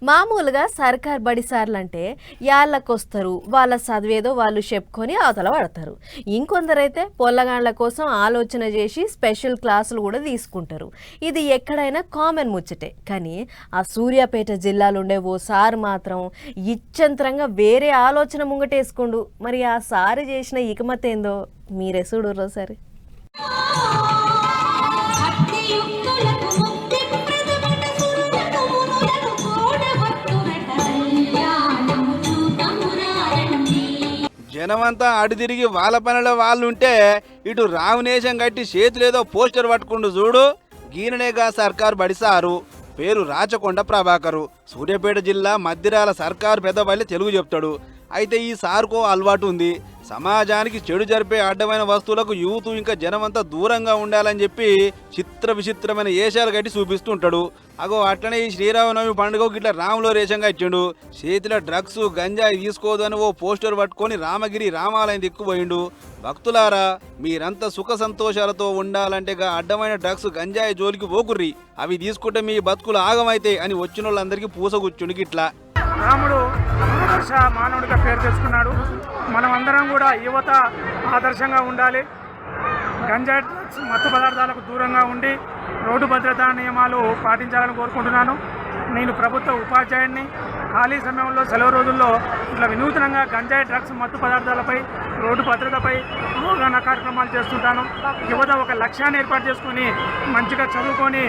మామూలుగా సర్కార్ బడి సార్లంటే యాళ్ళకొస్తారు, వాళ్ళ చదివేదో వాళ్ళు చెప్పుకొని అవతల పడతారు. ఇంకొందరైతే పొల్లగాండ్ల కోసం ఆలోచన చేసి స్పెషల్ క్లాసులు కూడా తీసుకుంటారు. ఇది ఎక్కడైనా కామన్ ముచ్చటే. కానీ ఆ సూర్యాపేట జిల్లాలో ఉండే ఓ సార్ మాత్రం ఇచ్చంతరంగా వేరే ఆలోచన ముంగటేసుకుండు. మరి ఆ సారు చేసిన ఇకమతేందో మీరే చూడుర్రో సరే. జనమంతా అడు తిరిగి వాళ్ళ పనిలో వాళ్ళు ఉంటే ఇటు రామనేశం కట్టి చేతులేదో పోస్టర్ పట్టుకుంటూ చూడు. గీననేగా సర్కార్ బడిసారు. పేరు రాచకొండ ప్రభాకరు. సూర్యాపేట జిల్లా మద్దిరాల సర్కారు పెద్దపల్లి తెలుగు చెప్తాడు. అయితే ఈ సార్కో అలవాటు ఉంది. సమాజానికి చెడు జరిపే అడ్డమైన వస్తువులకు యూత్ ఇంకా జనమంతా దూరంగా ఉండాలని చెప్పి చిత్ర విచిత్రమైన ఏషాలు కట్టి చూపిస్తుంటాడు. అగో అట్లనే ఈ శ్రీరామనవమి పండుగకు ఇట్లా రాములో రేషంగా ఇచ్చిండు. చేతిలో డ్రగ్స్ గంజాయి తీసుకోదు అని ఓ పోస్టర్ పట్టుకొని రామగిరి రామాలయం దిక్కుపోయిండు. భక్తులారా, మీరంతా సుఖ సంతోషాలతో ఉండాలంటే అడ్డమైన డ్రగ్స్ గంజాయి జోలికి పోకుర్రి. అవి తీసుకుంటే మీ బతుకులు ఆగమైతే అని వచ్చిన వాళ్ళందరికీ పూసగుచ్చుండికి ఇట్లా. రాముడు ఆదర్శ మానవుడిగా పేరు తెచ్చుకున్నాడు. మనం అందరం కూడా యువత ఆదర్శంగా ఉండాలి. గంజాయి డ్రగ్స్ మత్తు పదార్థాలకు దూరంగా ఉండి రోడ్డు భద్రతా నియమాలు పాటించాలని కోరుకుంటున్నాను. నేను ప్రభుత్వ ఉపాధ్యాయుడిని. ఖాళీ సమయంలో సెలవు రోజుల్లో ఇట్లా వినూత్నంగా గంజాయి డ్రగ్స్ మత్తు పదార్థాలపై రోడ్డు భద్రతపై అవగాహన కార్యక్రమాలు చేస్తుంటాను. యువత ఒక లక్ష్యాన్ని ఏర్పాటు చేసుకొని మంచిగా చదువుకొని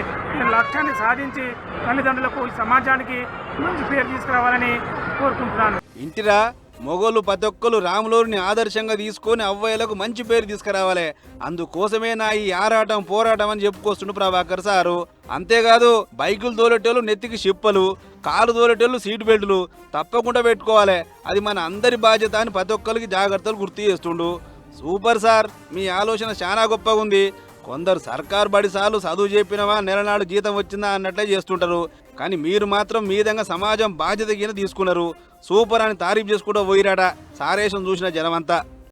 లక్ష్యాన్ని సాధించి తల్లిదండ్రులకు సమాజానికి మంచి పేరు తీసుకురావాలని కోరుకుంటున్నాను. ఇంటిరా మొగోళ్ళు ప్రతి ఒక్కరు రాములోని ఆదర్శంగా తీసుకొని అవ్వయ్యలకు మంచి పేరు తీసుకురావాలి. అందుకోసమే నా ఈ ఆరాటం పోరాటం అని చెప్పుకొస్తుండు ప్రభాకర్ సారు. అంతేకాదు బైకులు తోలేటోళ్ళు నెత్తికి షిప్పలు, కారు తోలేటోళ్ళు సీట్ బెల్టులు తప్పకుండా పెట్టుకోవాలి. అది మన అందరి బాధ్యత అని ప్రతి ఒక్కరికి జాగ్రత్తలు గుర్తు చేస్తుండు. సూపర్ సార్, మీ ఆలోచన చాలా గొప్పగా ఉంది. కొందరు సర్కారు బడి సార్లు చదువు చెప్పినవా నెలనాడు జీతం వచ్చిందా అన్నట్లే చేస్తుంటారు. కానీ మీరు మాత్రం మీ విధంగా సమాజం బాధ్యత కింద తీసుకున్నారు. సూపర్ అని తారీఫ్ చేసుకుంటూ పోయిరాట సారేశం చూసిన జనమంతా.